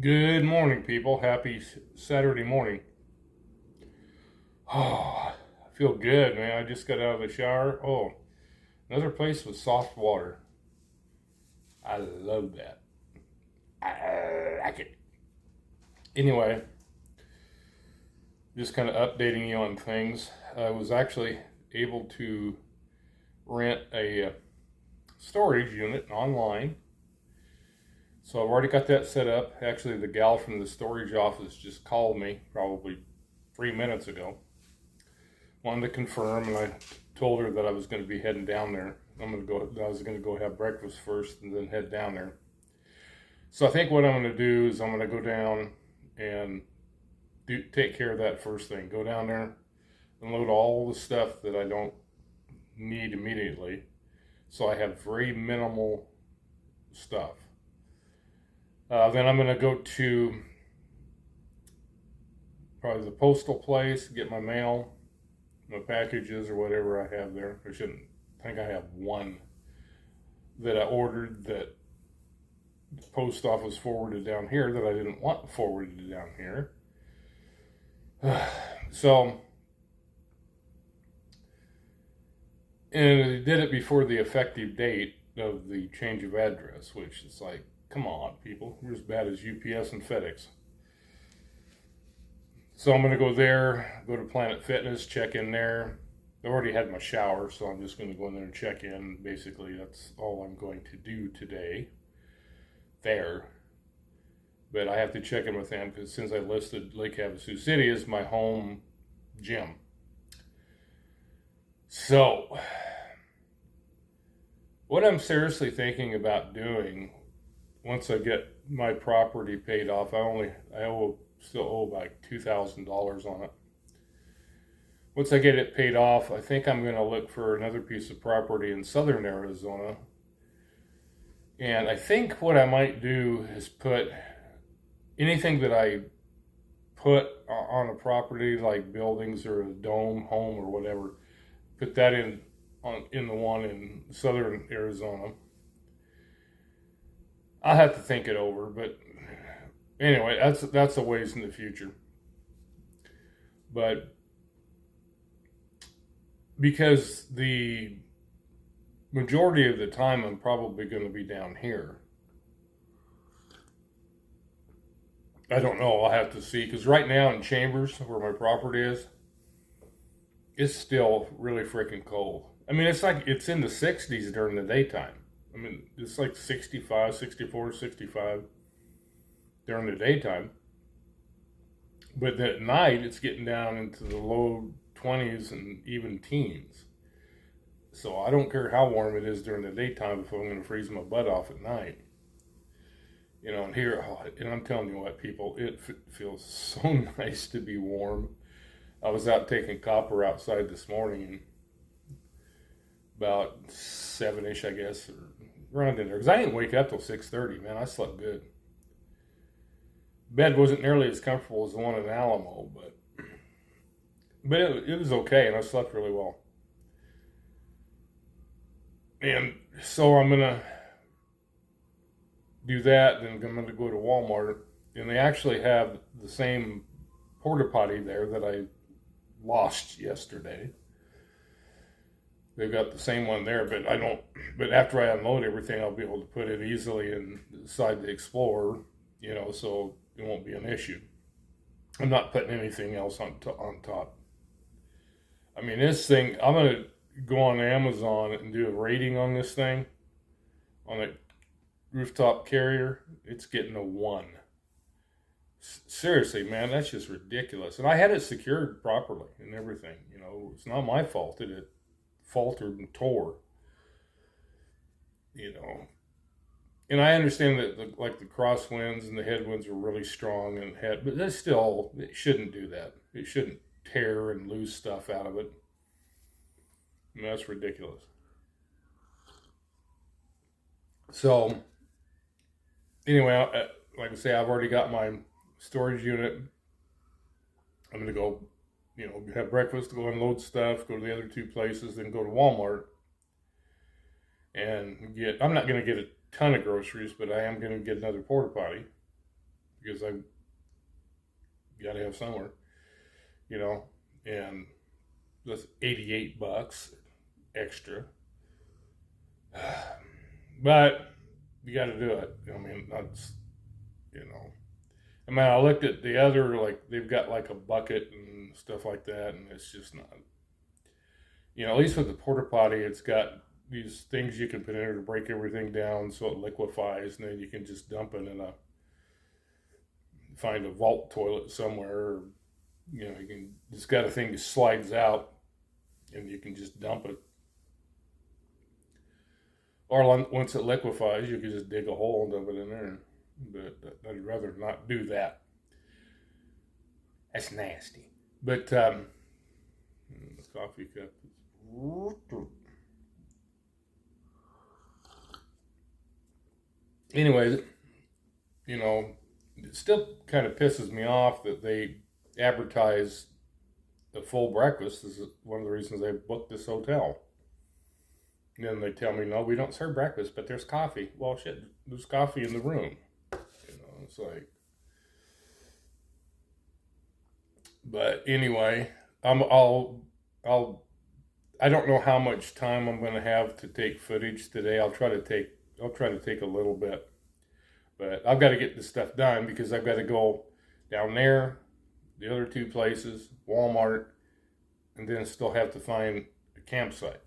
Good morning, people. Happy Saturday morning. Oh, I feel good, man. I just got out of the shower. Oh, another place with soft water. I love that. I like it. Anyway, just kind of updating you on things. I was actually able to rent a storage unit online. So I've already got that set up. Actually, the gal from the storage office just called me probably 3 minutes ago. Wanted to confirm, and I told her that I was going to be heading down there. I was going to go have breakfast first and then head down there. So I think what I'm going to do is I'm going to go down and take care of that first thing. Go down there, unload all the stuff that I don't need immediately, so I have very minimal stuff. Then I'm going to go to probably the postal place, get my mail, my packages, or whatever I have there. I think I have one that I ordered that the post office forwarded down here that I didn't want forwarded down here. So, and they did it before the effective date of the change of address, which is like, come on, people, you're as bad as UPS and FedEx. So I'm going to go there, go to Planet Fitness, check in there. I already had my shower, so I'm just going to go in there and check in. Basically, that's all I'm going to do today there. But I have to check in with them because since I listed Lake Havasu City as my home gym. So, what I'm seriously thinking about doing once I get my property paid off, still owe like $2,000 on it. Once I get it paid off, I think I'm going to look for another piece of property in southern Arizona. And I think what I might do is put anything that I put on a property, like buildings or a dome, home, or whatever, put that in the one in southern Arizona. I'll have to think it over, but anyway, that's a ways in the future. But because the majority of the time I'm probably going to be down here. I don't know. I'll have to see because right now in Chambers, where my property is, it's still really freaking cold. I mean, it's like it's in the 60s during the daytime. I mean, it's like 65, 64, 65 during the daytime. But at night, it's getting down into the low 20s and even teens. So I don't care how warm it is during the daytime if I'm going to freeze my butt off at night. And here, and I'm telling you what, people, it feels so nice to be warm. I was out taking copper outside this morning, about 7-ish, I guess, or around in there. Because I didn't wake up till 6:30, man. I slept good. Bed wasn't nearly as comfortable as the one in Alamo, but it was okay, and I slept really well. And so I'm gonna do that. Then I'm gonna go to Walmart, and they actually have the same porta potty there that I lost yesterday. They've got the same one there, but I don't. But after I unload everything, I'll be able to put it easily inside the Explorer, so it won't be an issue. I'm not putting anything else on top. I mean, this thing, I'm gonna go on Amazon and do a rating on this thing on a rooftop carrier. It's getting a 1. Seriously, man, that's just ridiculous. And I had it secured properly and everything. It's not my fault that it faltered and tore. You know, and I understand that the crosswinds and the headwinds were really strong but it shouldn't do that. It shouldn't tear and lose stuff out of it. I mean, that's ridiculous. So anyway, like I say, I've already got my storage unit. I'm gonna go, have breakfast, go unload stuff, go to the other two places, then go to Walmart and I'm not gonna get a ton of groceries, but I am gonna get another porta potty. because I got to have somewhere, you know, and that's $88 extra. But you got to do it. I mean, that's, you know. I mean, I looked at the other, like, they've got like a bucket and stuff like that, and it's just not, you know, at least with the porta potty, it's got these things you can put in there to break everything down so it liquefies, and then you can just dump it in find a vault toilet somewhere, or, you know, you can, it's got a thing that slides out, and you can just dump it. Or once it liquefies, you can just dig a hole and dump it in there. But I'd rather not do that. That's nasty. But this coffee cup. Anyways, you know, it still kind of pisses me off that they advertise the full breakfast. This is one of the reasons I booked this hotel. And then they tell me, no, we don't serve breakfast, but there's coffee. Well, shit, there's coffee in the room. You know, it's like. But anyway, I don't know how much time I'm going to have to take footage today. I'll try to take a little bit, but I've got to get this stuff done because I've got to go down there, the other two places, Walmart, and then still have to find a campsite.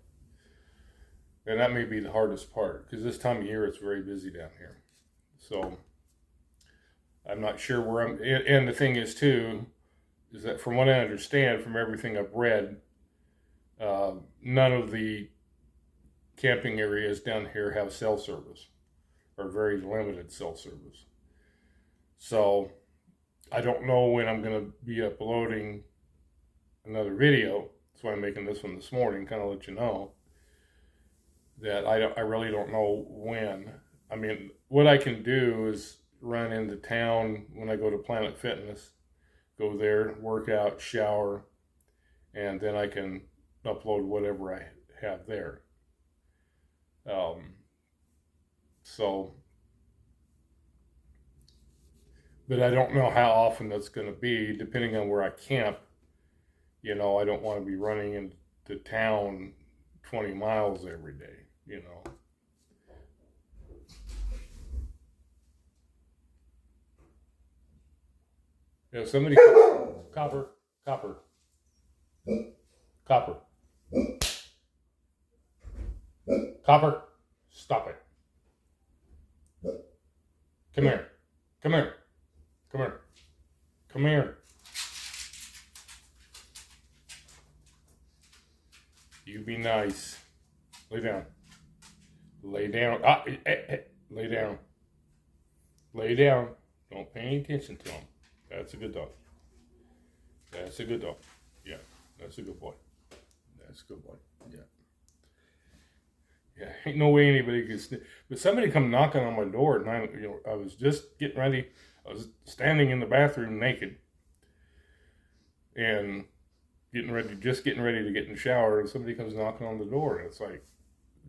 And that may be the hardest part because this time of year it's very busy down here. So I'm not sure where I'm. And the thing is too, is that from what I understand, from everything I've read, none of the camping areas down here have cell service, or very limited cell service. So I don't know when I'm going to be uploading another video. That's why I'm making this one this morning, kind of let you know that I really don't know when. I mean, what I can do is run into town when I go to Planet Fitness, go there, work out, shower, and then I can upload whatever I have there. But I don't know how often that's going to be, depending on where I camp. You know, I don't want to be running into town 20 miles every day, you know. Yeah, somebody, copper, stop it. Come here. You be nice. Lay down. Lay down. Lay down. Don't pay any attention to him. That's a good dog. Yeah, that's a good boy. Yeah, ain't no way anybody can but somebody come knocking on my door at 9, you know, I was just getting ready. I was standing in the bathroom naked and getting ready to get in the shower, and somebody comes knocking on the door, and it's like,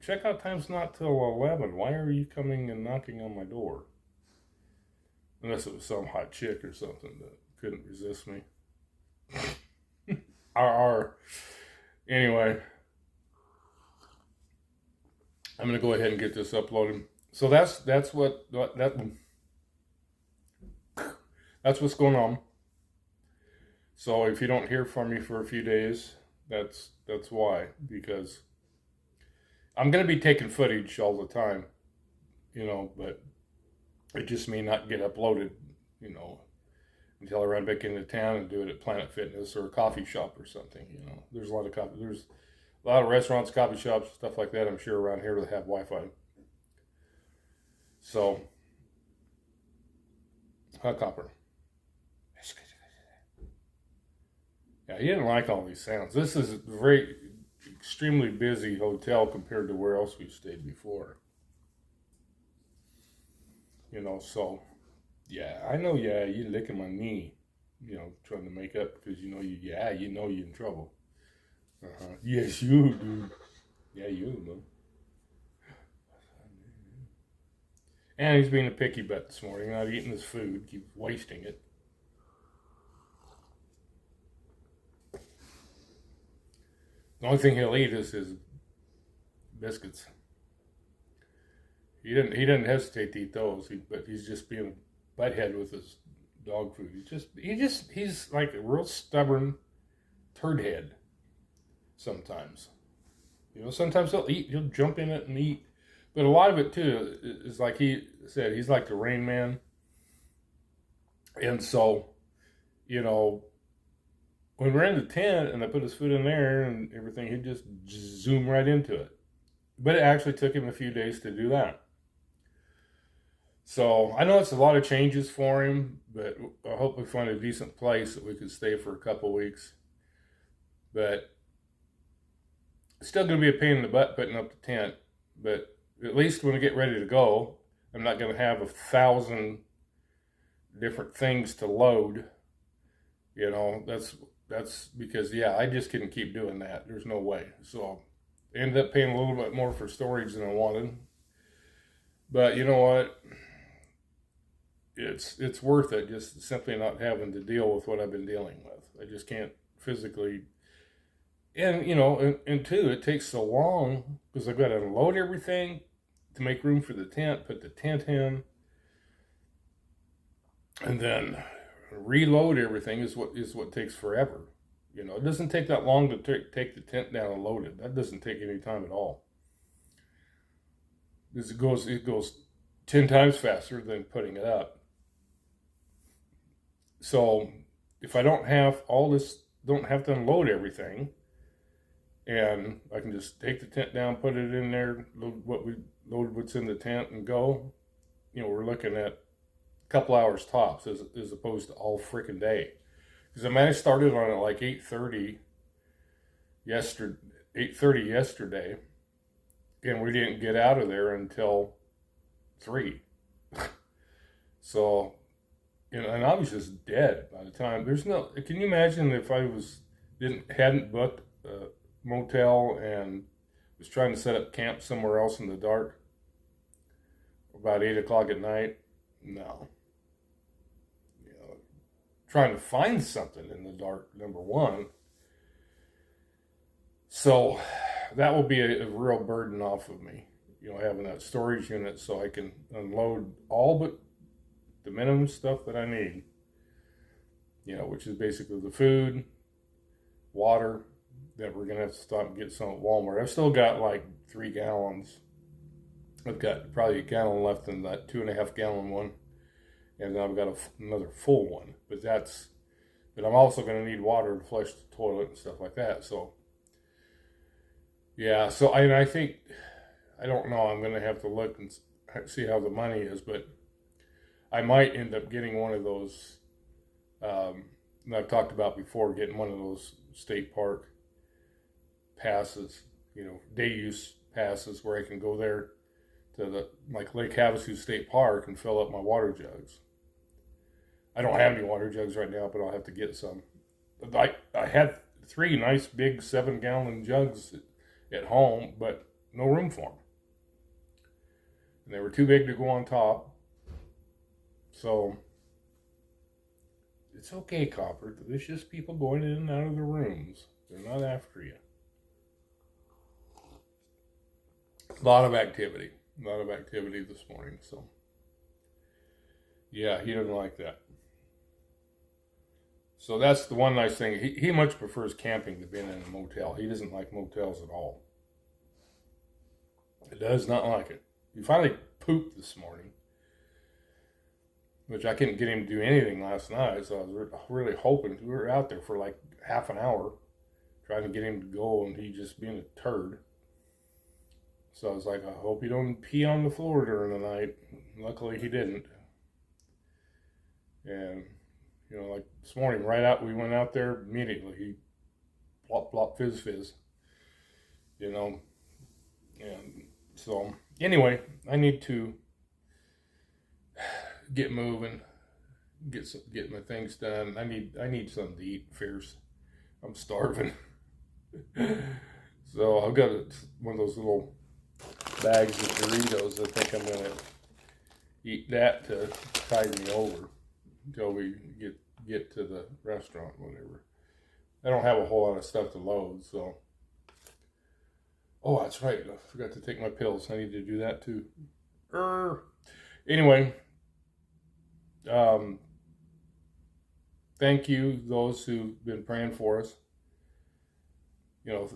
checkout time's not till 11. Why are you coming and knocking on my door? Unless it was some hot chick or something that couldn't resist me. Anyway, I'm gonna go ahead and get this uploaded. So that's what's going on. So if you don't hear from me for a few days, that's why, because I'm gonna be taking footage all the time, you know, but it just may not get uploaded, you know, until I run back into town and do it at Planet Fitness or a coffee shop or something. You know, there's a lot of restaurants, coffee shops, stuff like that, I'm sure, around here that have Wi-Fi. So, hot copper. Yeah, he didn't like all these sounds. This is a very extremely busy hotel compared to where else we've stayed before. You know, so, yeah, I know, yeah, you're licking my knee, you know, trying to make up because you know you're in trouble. Yes, you do. Yeah, you do. And he's being a picky butt this morning, not eating his food, keeps wasting it. The only thing he'll eat is his biscuits. He didn't hesitate to eat those, but he's just being a butthead with his dog food. He's like a real stubborn turd head sometimes. You know, sometimes he'll jump in it and eat. But a lot of it too is like he said, he's like the Rain Man. And so, you know, when we're in the tent and I put his food in there and everything, he'd just zoom right into it. But it actually took him a few days to do that. So I know it's a lot of changes for him, but I hope we find a decent place that we could stay for a couple weeks. But it's still going to be a pain in the butt putting up the tent. But at least when we get ready to go, I'm not going to have 1,000 different things to load. You know, that's because, yeah, I just couldn't keep doing that. There's no way. So I ended up paying a little bit more for storage than I wanted. But you know what? It's worth it, just simply not having to deal with what I've been dealing with. I just can't physically. And, you know, and two, it takes so long because I've got to unload everything to make room for the tent, put the tent in, and then reload everything is what takes forever. You know, it doesn't take that long to take the tent down and load it. That doesn't take any time at all. It goes 10 times faster than putting it up. So if I don't have to unload everything, and I can just take the tent down, put it in there, load what's in the tent and go, you know, we're looking at a couple hours tops as opposed to all freaking day. Because I mean, I started on it like 8:30 yesterday, and we didn't get out of there until 3. So, you know, and I was just dead by the time. Can you imagine if I hadn't booked a motel and was trying to set up camp somewhere else in the dark about 8 o'clock at night? No. You know, trying to find something in the dark, number one. So that will be a real burden off of me, you know, having that storage unit so I can unload all but the minimum stuff that I need, you know, which is basically the food, water, that we're going to have to stop and get some at Walmart. I've still got like 3 gallons. I've got probably a gallon left in that 2.5 gallon one. And then I've got another full one. But I'm also going to need water to flush the toilet and stuff like that. So, yeah. So I think, I don't know, I'm going to have to look and see how the money is. But I might end up getting one of those, that I've talked about before, getting one of those state park passes, you know, day use passes where I can go there to like Lake Havasu State Park and fill up my water jugs. I don't have any water jugs right now, but I'll have to get some. I had 3 nice big 7-gallon jugs at home, but no room for them. And they were too big to go on top. So it's okay, Copper. There's just people going in and out of the rooms. They're not after you. A lot of activity this morning. So yeah, he doesn't like that. So that's the one nice thing. He much prefers camping to being in a motel. He doesn't like motels at all. He does not like it. He finally pooped this morning, which I couldn't get him to do anything last night. So I was really hoping. We were out there for like half an hour trying to get him to go, and he just being a turd. So I was like, I hope you don't pee on the floor during the night. Luckily, he didn't. And, you know, like this morning, we went out there immediately. He plop, plop, fizz, fizz. You know. And so, anyway, I need to get moving, get my things done. I need something to eat fierce. I'm starving. So I've got one of those little bags of Doritos. I think I'm gonna eat that to tide me over until we get to the restaurant, whatever. I don't have a whole lot of stuff to load, so. Oh, that's right. I forgot to take my pills. I need to do that too. Anyway, thank you, those who've been praying for us. You know,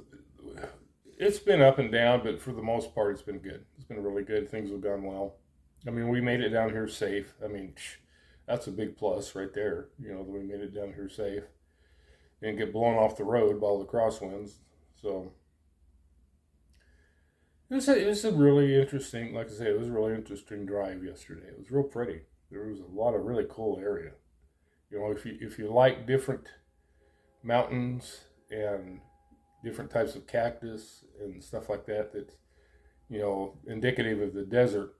it's been up and down, but for the most part, it's been good. It's been really good. Things have gone well. I mean, we made it down here safe. I mean, that's a big plus right there. You know, that we made it down here safe. Didn't get blown off the road by all the crosswinds. So it was a really interesting, like I say, it was a really interesting drive yesterday. It was real pretty. There was a lot of really cool area. You know, if you like different mountains and different types of cactus and stuff like that, that's, you know, indicative of the desert,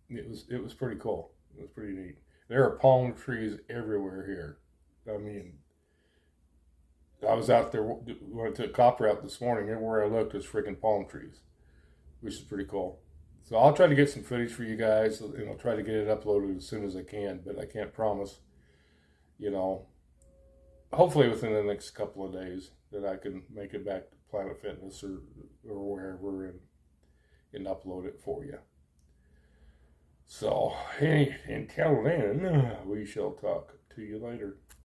it was pretty cool. It was pretty neat. There are palm trees everywhere here. I mean, I was out there when I took copper out this morning. Everywhere I looked was freaking palm trees, which is pretty cool. So I'll try to get some footage for you guys, and I'll try to get it uploaded as soon as I can. But I can't promise, you know. Hopefully within the next couple of days that I can make it back to Planet Fitness or wherever and upload it for you. So, until then, we shall talk to you later.